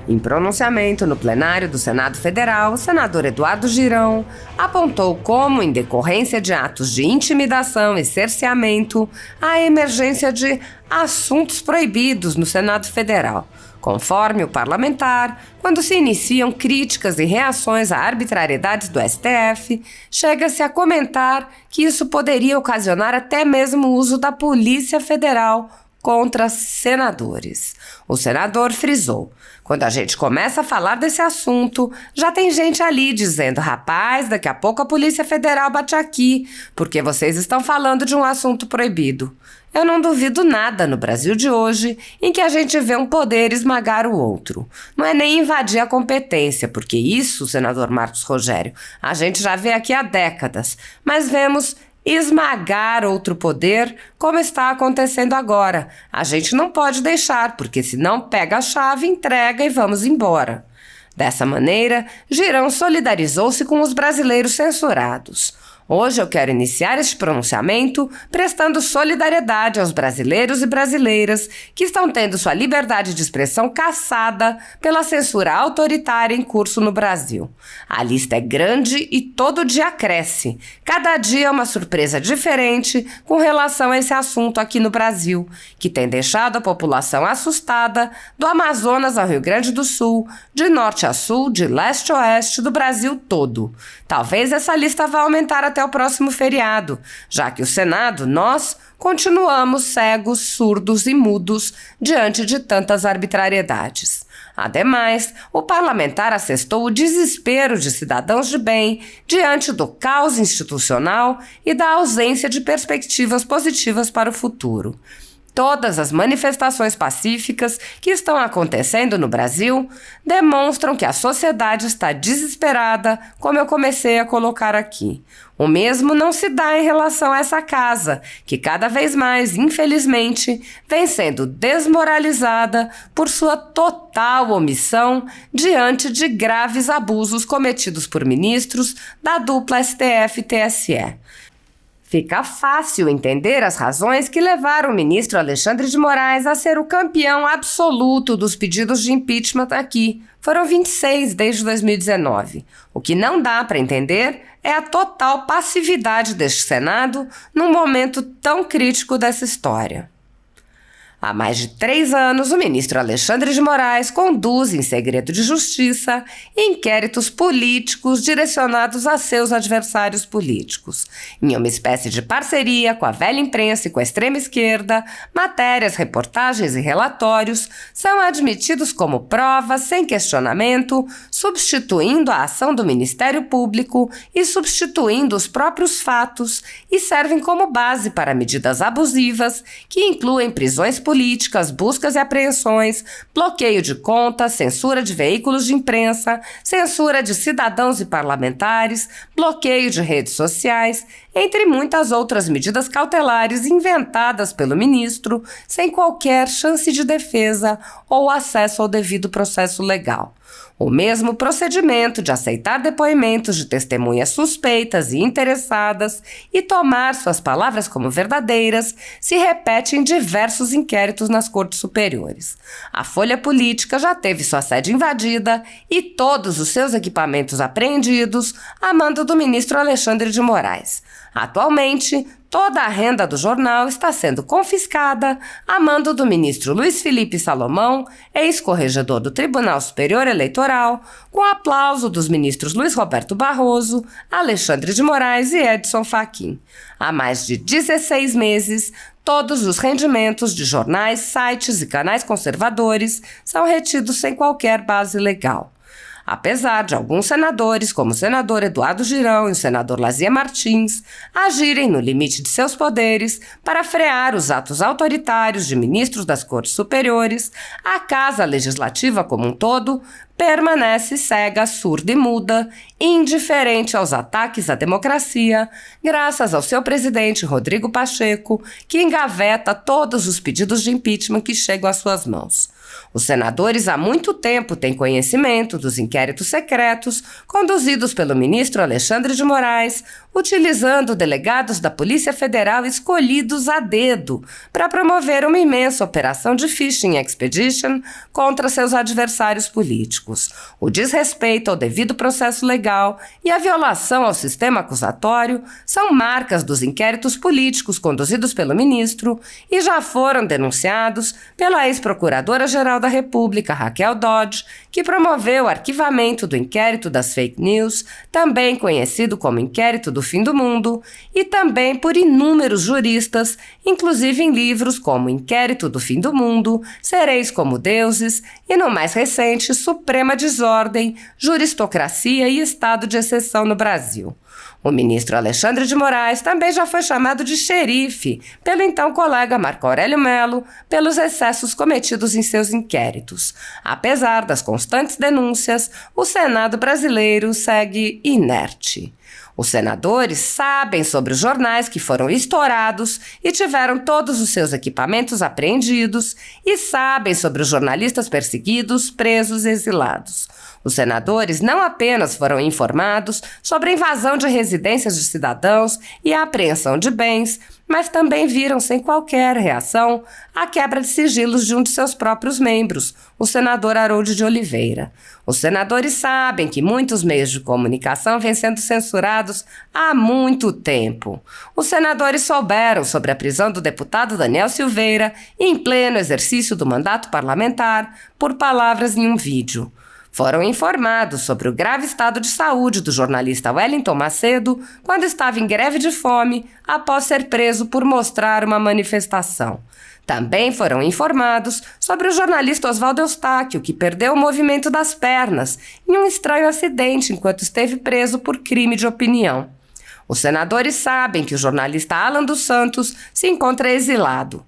Em pronunciamento no plenário do Senado Federal, o senador Eduardo Girão apontou como, em decorrência de atos de intimidação e cerceamento, a emergência de assuntos proibidos no Senado Federal. Conforme o parlamentar, quando se iniciam críticas e reações a arbitrariedades do STF, chega-se a comentar que isso poderia ocasionar até mesmo o uso da Polícia Federal contra senadores. O senador frisou: quando a gente começa a falar desse assunto, já tem gente ali dizendo: rapaz, daqui a pouco a Polícia Federal bate aqui, porque vocês estão falando de um assunto proibido. Eu não duvido nada no Brasil de hoje em que a gente vê um poder esmagar o outro. Não é nem invadir a competência, porque isso, senador Marcos Rogério, a gente já vê aqui há décadas, mas vemos esmagar outro poder, como está acontecendo agora. A gente não pode deixar, porque senão pega a chave, entrega e vamos embora. Dessa maneira, Girão solidarizou-se com os brasileiros censurados. Hoje eu quero iniciar este pronunciamento prestando solidariedade aos brasileiros e brasileiras que estão tendo sua liberdade de expressão cassada pela censura autoritária em curso no Brasil. A lista é grande e todo dia cresce. Cada dia é uma surpresa diferente com relação a esse assunto aqui no Brasil, que tem deixado a população assustada do Amazonas ao Rio Grande do Sul, de norte a sul, de leste a oeste, do Brasil todo. Talvez essa lista vá aumentar até o próximo feriado, já que o Senado, nós, continuamos cegos, surdos e mudos diante de tantas arbitrariedades. Ademais, o parlamentar assestou o desespero de cidadãos de bem diante do caos institucional e da ausência de perspectivas positivas para o futuro. Todas as manifestações pacíficas que estão acontecendo no Brasil demonstram que a sociedade está desesperada, como eu comecei a colocar aqui. O mesmo não se dá em relação a essa casa, que cada vez mais, infelizmente, vem sendo desmoralizada por sua total omissão diante de graves abusos cometidos por ministros da dupla STF-TSE. Fica fácil entender as razões que levaram o ministro Alexandre de Moraes a ser o campeão absoluto dos pedidos de impeachment aqui. Foram 26 desde 2019. O que não dá para entender é a total passividade deste Senado num momento tão crítico dessa história. Há mais de 3 anos, o ministro Alexandre de Moraes conduz, em segredo de justiça, inquéritos políticos direcionados a seus adversários políticos. Em uma espécie de parceria com a velha imprensa e com a extrema esquerda, matérias, reportagens e relatórios são admitidos como provas sem questionamento, substituindo a ação do Ministério Público e substituindo os próprios fatos, e servem como base para medidas abusivas que incluem prisões políticas, buscas e apreensões, bloqueio de contas, censura de veículos de imprensa, censura de cidadãos e parlamentares, bloqueio de redes sociais, entre muitas outras medidas cautelares inventadas pelo ministro sem qualquer chance de defesa ou acesso ao devido processo legal. O mesmo procedimento de aceitar depoimentos de testemunhas suspeitas e interessadas e tomar suas palavras como verdadeiras se repete em diversos inquéritos nas cortes superiores. A Folha Política já teve sua sede invadida e todos os seus equipamentos apreendidos a mando do ministro Alexandre de Moraes. Atualmente, toda a renda do jornal está sendo confiscada a mando do ministro Luiz Felipe Salomão, ex-corregedor do Tribunal Superior Eleitoral, com aplauso dos ministros Luiz Roberto Barroso, Alexandre de Moraes e Edson Fachin. Há mais de 16 meses, todos os rendimentos de jornais, sites e canais conservadores são retidos sem qualquer base legal. Apesar de alguns senadores, como o senador Eduardo Girão e o senador Lazia Martins, agirem no limite de seus poderes para frear os atos autoritários de ministros das Cortes Superiores, a Casa Legislativa como um todo permanece cega, surda e muda, indiferente aos ataques à democracia, graças ao seu presidente Rodrigo Pacheco, que engaveta todos os pedidos de impeachment que chegam às suas mãos. Os senadores há muito tempo têm conhecimento dos inquéritos secretos conduzidos pelo ministro Alexandre de Moraes, utilizando delegados da Polícia Federal escolhidos a dedo para promover uma imensa operação de phishing expedition contra seus adversários políticos. O desrespeito ao devido processo legal e a violação ao sistema acusatório são marcas dos inquéritos políticos conduzidos pelo ministro e já foram denunciados pela ex-procuradora-geral da República, Raquel Dodge, que promoveu o arquivamento do inquérito das fake news, também conhecido como inquérito do fim do mundo, e também por inúmeros juristas, inclusive em livros como Inquérito do Fim do Mundo, Sereis como Deuses e, no mais recente, Suprema Desordem, Juristocracia e Estado de Exceção no Brasil. O ministro Alexandre de Moraes também já foi chamado de xerife pelo então colega Marco Aurélio Mello pelos excessos cometidos em seus inquéritos. Apesar das constantes denúncias, o Senado brasileiro segue inerte. Os senadores sabem sobre os jornais que foram estourados e tiveram todos os seus equipamentos apreendidos e sabem sobre os jornalistas perseguidos, presos e exilados. Os senadores não apenas foram informados sobre a invasão de residências de cidadãos e a apreensão de bens, mas também viram sem qualquer reação a quebra de sigilos de um de seus próprios membros, o senador Harold de Oliveira. Os senadores sabem que muitos meios de comunicação vêm sendo censurados há muito tempo. Os senadores souberam sobre a prisão do deputado Daniel Silveira em pleno exercício do mandato parlamentar por palavras em um vídeo. Foram informados sobre o grave estado de saúde do jornalista Wellington Macedo quando estava em greve de fome após ser preso por mostrar uma manifestação. Também foram informados sobre o jornalista Oswaldo Eustáquio, que perdeu o movimento das pernas em um estranho acidente enquanto esteve preso por crime de opinião. Os senadores sabem que o jornalista Alan dos Santos se encontra exilado.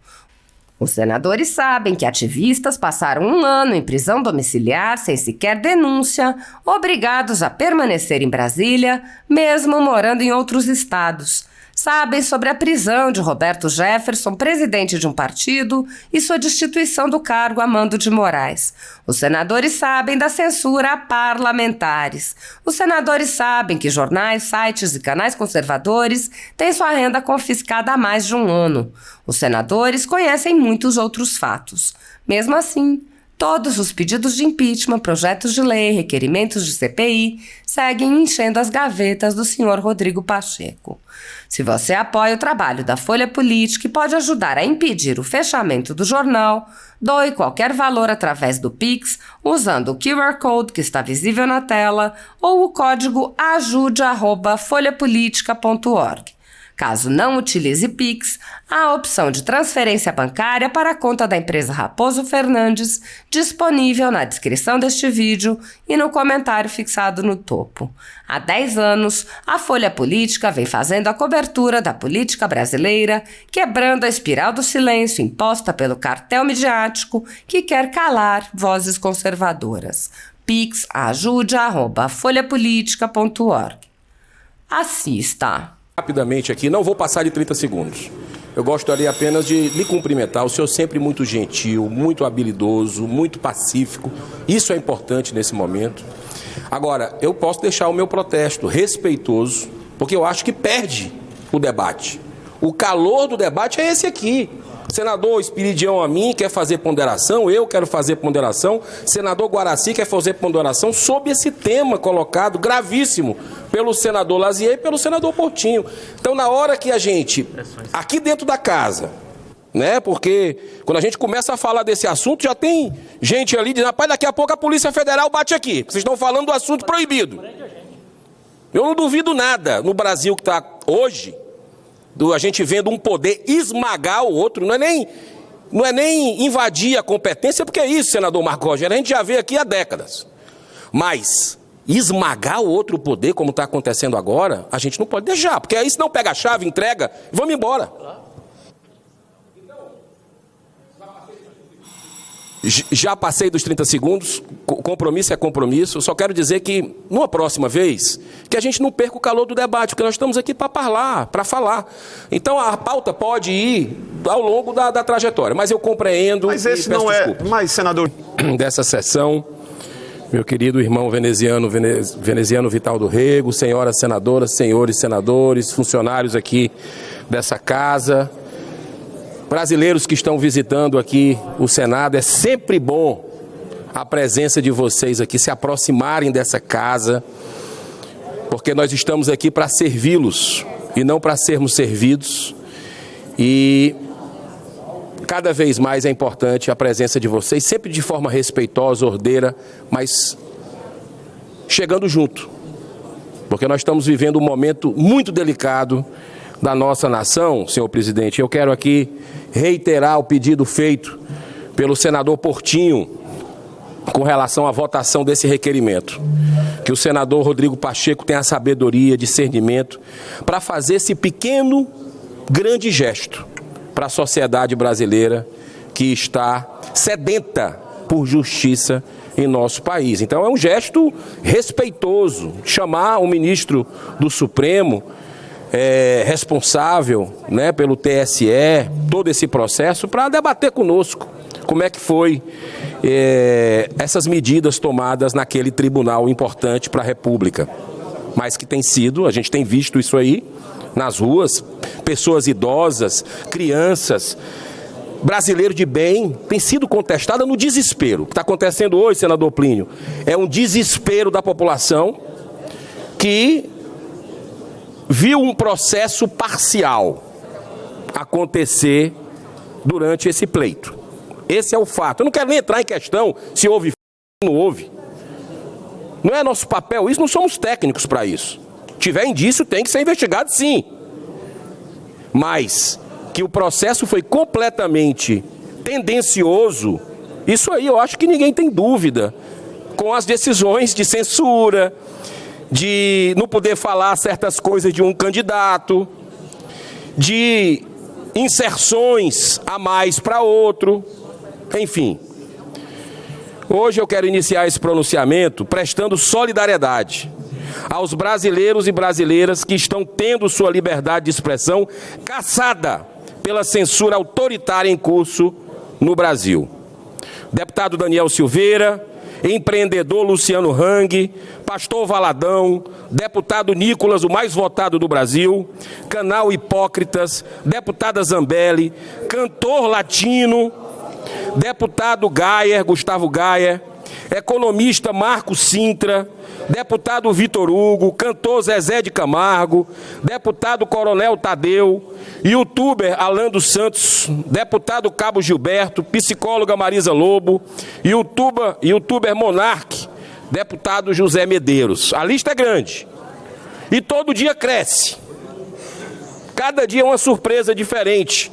Os senadores sabem que ativistas passaram 1 ano em prisão domiciliar sem sequer denúncia, obrigados a permanecer em Brasília, mesmo morando em outros estados. Sabem sobre a prisão de Roberto Jefferson, presidente de um partido, e sua destituição do cargo a mando de Moraes. Os senadores sabem da censura a parlamentares. Os senadores sabem que jornais, sites e canais conservadores têm sua renda confiscada há mais de 1 ano. Os senadores conhecem muitos outros fatos. Mesmo assim, todos os pedidos de impeachment, projetos de lei, requerimentos de CPI seguem enchendo as gavetas do senhor Rodrigo Pacheco. Se você apoia o trabalho da Folha Política e pode ajudar a impedir o fechamento do jornal, doe qualquer valor através do Pix usando o QR Code que está visível na tela ou o código ajude@folhapolitica.org. Caso não utilize Pix, há a opção de transferência bancária para a conta da empresa Raposo Fernandes, disponível na descrição deste vídeo e no comentário fixado no topo. Há 10 anos, a Folha Política vem fazendo a cobertura da política brasileira, quebrando a espiral do silêncio imposta pelo cartel midiático que quer calar vozes conservadoras. Pix ajude@folhapolitica.org. Assista! Rapidamente aqui, não vou passar de 30 segundos. Eu gostaria apenas de lhe cumprimentar. O senhor sempre muito gentil, muito habilidoso, muito pacífico. Isso é importante nesse momento. Agora, eu posso deixar o meu protesto respeitoso, porque eu acho que perde o debate. O calor do debate é esse aqui. Senador Espiridião a mim quer fazer ponderação, eu quero fazer ponderação, senador Guaraci quer fazer ponderação sobre esse tema colocado gravíssimo pelo senador Lazier e pelo senador Portinho. Então, na hora que a gente, aqui dentro da casa, né, porque quando a gente começa a falar desse assunto, já tem gente ali dizendo, rapaz, daqui a pouco a Polícia Federal bate aqui, vocês estão falando do assunto proibido. Eu não duvido nada no Brasil que está hoje, a gente vendo um poder esmagar o outro, não é nem invadir a competência, porque é isso, senador Marco Rogério, a gente já vê aqui há décadas. Mas esmagar o outro poder, como está acontecendo agora, a gente não pode deixar, porque aí senão pega a chave, entrega e vamos embora. Já passei dos 30 segundos, compromisso é compromisso. Eu só quero dizer que, numa próxima vez, que a gente não perca o calor do debate, porque nós estamos aqui para falar, para falar. Então, a pauta pode ir ao longo da trajetória, mas eu compreendo. Mas esse não é. Mas, senador. Dessa sessão, meu querido irmão veneziano Vital do Rego, senhoras senadoras, senhores senadores, funcionários aqui dessa casa, brasileiros que estão visitando aqui o Senado, é sempre bom a presença de vocês aqui, se aproximarem dessa casa, porque nós estamos aqui para servi-los e não para sermos servidos. E cada vez mais é importante a presença de vocês, sempre de forma respeitosa, ordeira, mas chegando junto, porque nós estamos vivendo um momento muito delicado da nossa nação, senhor presidente. Eu quero aqui reiterar o pedido feito pelo senador Portinho com relação à votação desse requerimento. Que o senador Rodrigo Pacheco tenha a sabedoria, discernimento para fazer esse pequeno, grande gesto para a sociedade brasileira que está sedenta por justiça em nosso país. Então é um gesto respeitoso, chamar o ministro do Supremo, responsável, né, pelo TSE, todo esse processo, para debater conosco como é que foi essas medidas tomadas naquele tribunal importante para a República. Mas que tem sido, a gente tem visto isso aí nas ruas, pessoas idosas, crianças, brasileiro de bem, tem sido contestada no desespero. O que está acontecendo hoje, senador Plínio, é um desespero da população que viu um processo parcial acontecer durante esse pleito. Esse é o fato. Eu não quero nem entrar em questão se houve ou não houve. Não é nosso papel isso, não somos técnicos para isso. Tiver indício, tem que ser investigado, sim. Mas que o processo foi completamente tendencioso, isso aí eu acho que ninguém tem dúvida. Com as decisões de censura, de não poder falar certas coisas de um candidato, de inserções a mais para outro, enfim. Hoje eu quero iniciar esse pronunciamento prestando solidariedade aos brasileiros e brasileiras que estão tendo sua liberdade de expressão caçada pela censura autoritária em curso no Brasil. Deputado Daniel Silveira, empreendedor Luciano Hang, pastor Valadão, deputado Nicolas, o mais votado do Brasil, canal Hipócritas, deputada Zambelli, cantor latino, deputado Gustavo Gayer, economista Marco Sintra, deputado Vitor Hugo, cantor Zezé de Camargo, deputado Coronel Tadeu, youtuber Alan dos Santos, deputado Cabo Gilberto, psicóloga Marisa Lobo, youtuber Monarque, deputado José Medeiros. A lista é grande e todo dia cresce. Cada dia é uma surpresa diferente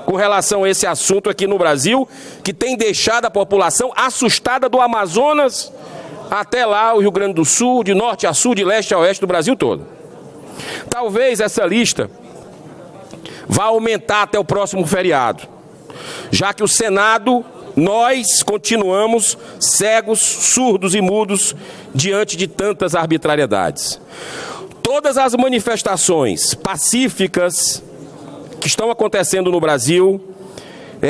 com relação a esse assunto aqui no Brasil, que tem deixado a população assustada do Amazonas até lá o Rio Grande do Sul, de norte a sul, de leste a oeste do Brasil todo. Talvez essa lista vá aumentar até o próximo feriado, já que o Senado, nós continuamos cegos, surdos e mudos diante de tantas arbitrariedades. Todas as manifestações pacíficas que estão acontecendo no Brasil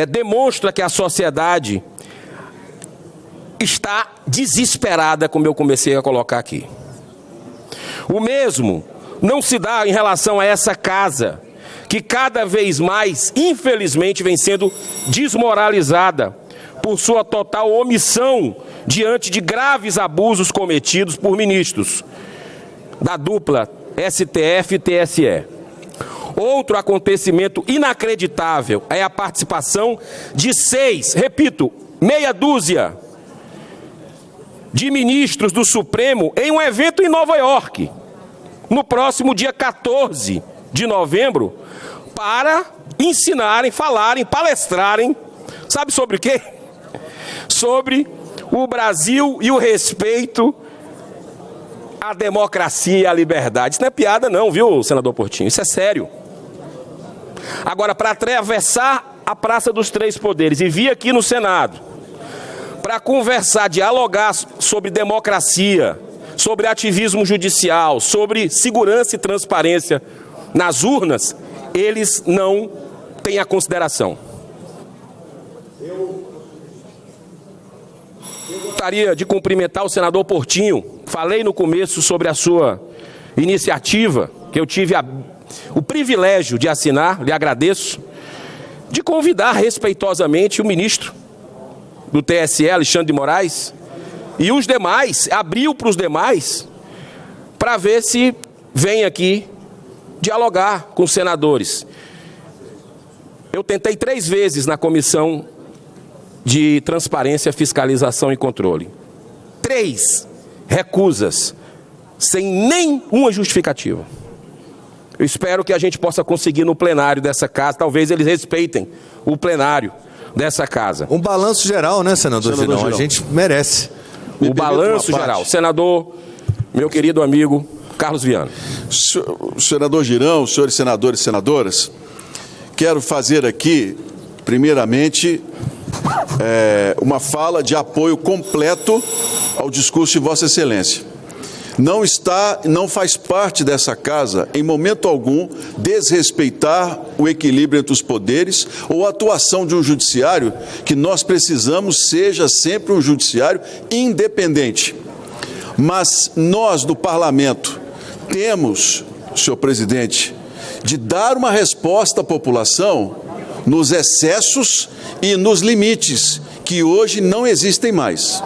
demonstra que a sociedade está desesperada, como eu comecei a colocar aqui. O mesmo não se dá em relação a essa casa, que cada vez mais, infelizmente, vem sendo desmoralizada por sua total omissão diante de graves abusos cometidos por ministros da dupla STF e TSE. Outro acontecimento inacreditável é a participação de meia dúzia de ministros do Supremo em um evento em Nova York, no próximo dia 14 de novembro, para ensinarem, falarem, palestrarem, sabe sobre o quê? Sobre o Brasil e o respeito à democracia e à liberdade. Isso não é piada não, viu, senador Portinho? Isso é sério. Agora, para atravessar a Praça dos Três Poderes e vir aqui no Senado, para conversar, dialogar sobre democracia, sobre ativismo judicial, sobre segurança e transparência nas urnas, eles não têm a consideração. Eu gostaria de cumprimentar o senador Portinho. Falei no começo sobre a sua iniciativa, que eu tive o privilégio de assinar, lhe agradeço, de convidar respeitosamente o ministro do TSE, Alexandre de Moraes, e os demais, abriu para os demais, para ver se vem aqui dialogar com os senadores. Eu tentei 3 vezes na Comissão de Transparência, Fiscalização e Controle. 3 recusas, sem nenhuma justificativa. Eu espero que a gente possa conseguir no plenário dessa casa, talvez eles respeitem o plenário dessa casa. Um balanço geral, né, senador Girão? A gente merece. O balanço geral. Senador, meu querido amigo Carlos Viana. Senador Girão, senhores senadores e senadoras, quero fazer aqui, primeiramente, uma fala de apoio completo ao discurso de Vossa Excelência. Não faz parte dessa casa, em momento algum, desrespeitar o equilíbrio entre os poderes ou a atuação de um judiciário que nós precisamos seja sempre um judiciário independente. Mas nós, do Parlamento, temos, senhor presidente, de dar uma resposta à população nos excessos e nos limites que hoje não existem mais.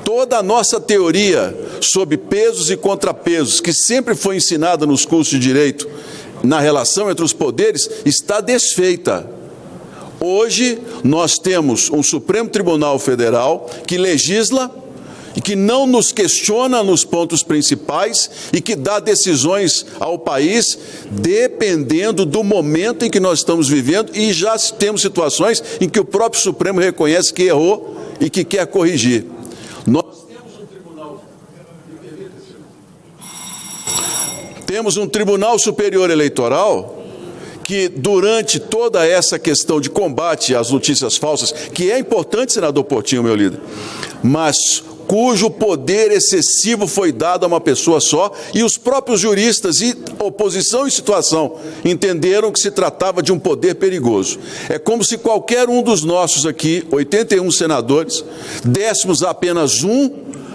Toda a nossa teoria sobre pesos e contrapesos, que sempre foi ensinada nos cursos de direito, na relação entre os poderes, está desfeita. Hoje, nós temos um Supremo Tribunal Federal que legisla e que não nos questiona nos pontos principais e que dá decisões ao país dependendo do momento em que nós estamos vivendo, e já temos situações em que o próprio Supremo reconhece que errou e que quer corrigir. Temos um Tribunal Superior Eleitoral que, durante toda essa questão de combate às notícias falsas, que é importante, senador Portinho, meu líder, mas cujo poder excessivo foi dado a uma pessoa só, e os próprios juristas e oposição em situação entenderam que se tratava de um poder perigoso. É como se qualquer um dos nossos aqui, 81 senadores, dessemos a apenas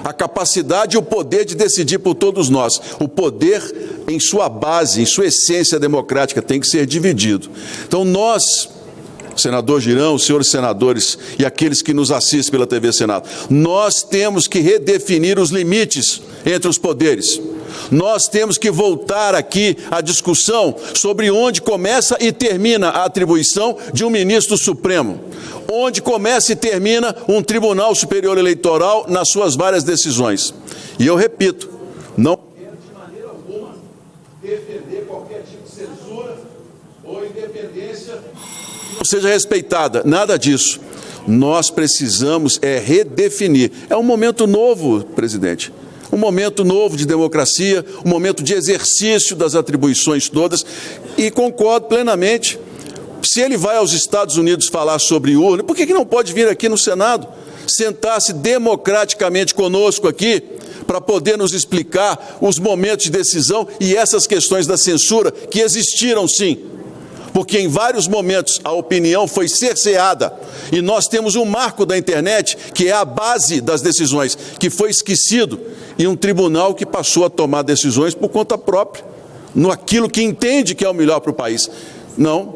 a capacidade e o poder de decidir por todos nós. O poder, em sua base, em sua essência democrática, tem que ser dividido. Então nós, senador Girão, senhores senadores e aqueles que nos assistem pela TV Senado, nós temos que redefinir os limites entre os poderes. Nós temos que voltar aqui à discussão sobre onde começa e termina a atribuição de um ministro supremo, onde começa e termina um Tribunal Superior Eleitoral nas suas várias decisões. E eu repito, não quero de maneira alguma defender qualquer tipo de censura ou independência que não seja respeitada, nada disso. Nós precisamos redefinir. É um momento novo, presidente. Um momento novo de democracia, um momento de exercício das atribuições todas, e concordo plenamente. Se ele vai aos Estados Unidos falar sobre urna, por que não pode vir aqui no Senado, sentar-se democraticamente conosco aqui, para poder nos explicar os momentos de decisão e essas questões da censura que existiram sim, porque em vários momentos a opinião foi cerceada, e nós temos um marco da internet que é a base das decisões, que foi esquecido, e um tribunal que passou a tomar decisões por conta própria, no aquilo que entende que é o melhor para o país. Não,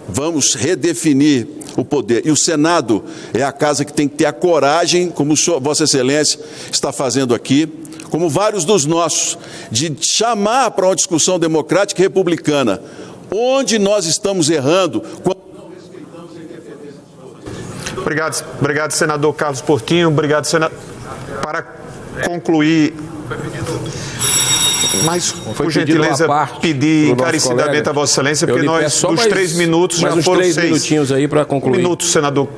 vamos redefinir o poder, e o Senado é a casa que tem que ter a coragem, como Vossa Excelência está fazendo aqui, como vários dos nossos, de chamar para uma discussão democrática e republicana, onde nós estamos errando quando não respeitamos a independência dos poderes. Obrigado, senador Carlos Portinho. Obrigado, senador. Para concluir... Mas, Foi por pedido gentileza, à parte pedir pro nosso encarecidamente colega. a Vossa Excelência, porque Eu lhe nós, peço só dos 3 minutos, já uns foram 3 6. minutinhos aí para concluir. Minutos, senador.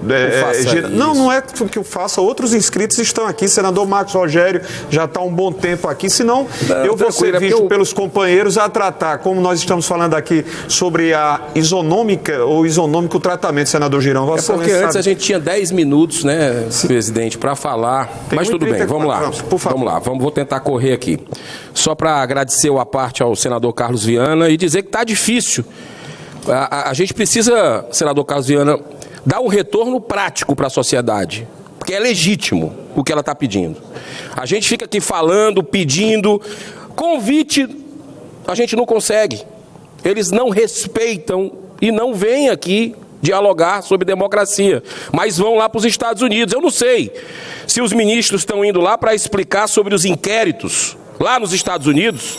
Não é que eu faça. Outros inscritos estão aqui. Senador Marcos Rogério já está há um bom tempo aqui. Senão, eu vou ser visto pelos companheiros a tratar, como nós estamos falando aqui, sobre a isonômica ou isonômico tratamento, senador Girão. Vossa Porque Excelência antes a gente tinha 10 minutos, né, presidente, para falar. Mas tudo bem, vamos lá. Por favor. Vamos lá, vou tentar correr aqui. Só para agradecer a parte ao senador Carlos Viana e dizer que está difícil. A gente precisa, senador Carlos Viana, dar um retorno prático para a sociedade, porque é legítimo o que ela está pedindo. A gente fica aqui falando, pedindo, convite, a gente não consegue. Eles não respeitam e não vêm aqui dialogar sobre democracia, mas vão lá para os Estados Unidos. Eu não sei se os ministros estão indo lá para explicar sobre os inquéritos lá nos Estados Unidos,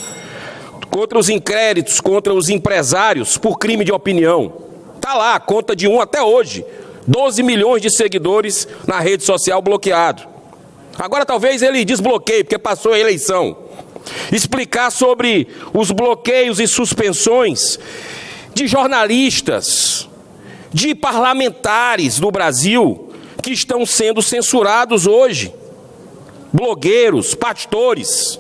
contra os inquéritos, contra os empresários por crime de opinião. Está lá a conta de um até hoje, 12 milhões de seguidores na rede social bloqueado. Agora talvez ele desbloqueie, porque passou a eleição. Explicar sobre os bloqueios e suspensões de jornalistas, de parlamentares do Brasil que estão sendo censurados hoje, blogueiros, pastores.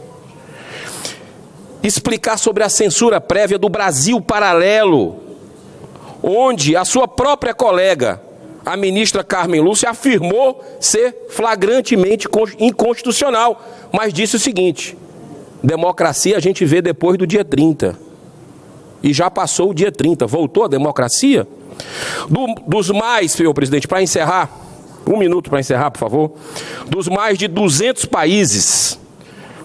Explicar sobre a censura prévia do Brasil Paralelo, onde a sua própria colega, a ministra Carmen Lúcia, afirmou ser flagrantemente inconstitucional, mas disse o seguinte: democracia a gente vê depois do dia 30. E já passou o dia 30, voltou a democracia? Dos mais, senhor presidente, para encerrar, 1 minuto para encerrar, por favor. Dos mais de 200 países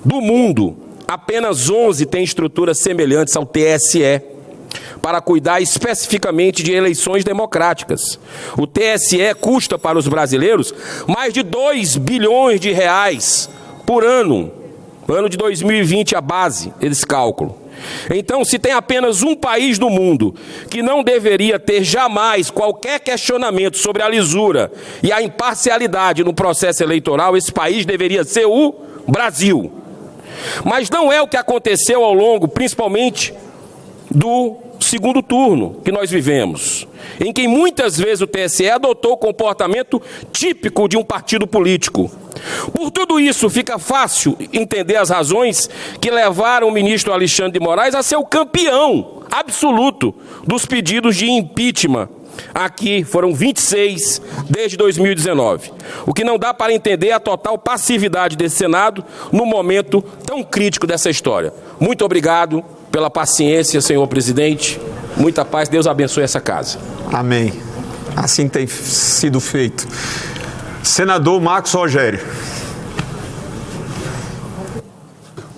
do mundo, apenas 11 têm estruturas semelhantes ao TSE, para cuidar especificamente de eleições democráticas. O TSE custa para os brasileiros mais de 2 bilhões de reais por ano. Ano de 2020, a base desse cálculo. Então, se tem apenas um país do mundo que não deveria ter jamais qualquer questionamento sobre a lisura e a imparcialidade no processo eleitoral, esse país deveria ser o Brasil. Mas não é o que aconteceu ao longo, principalmente, do segundo turno que nós vivemos, em que muitas vezes o TSE adotou o comportamento típico de um partido político. Por tudo isso, fica fácil entender as razões que levaram o ministro Alexandre de Moraes a ser o campeão absoluto dos pedidos de impeachment. Aqui foram 26 desde 2019. O que não dá para entender é a total passividade desse Senado no momento tão crítico dessa história. Muito obrigado pela paciência, senhor presidente. Muita paz, Deus abençoe essa casa. Amém. Assim tem sido feito. Senador Marcos Rogério.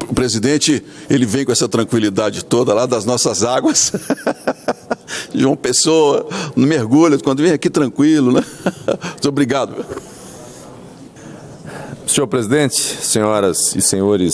O presidente, ele vem com essa tranquilidade toda lá das nossas águas. João Pessoa, não mergulha, quando vem aqui tranquilo, né? Muito obrigado. Senhor presidente, senhoras e senhores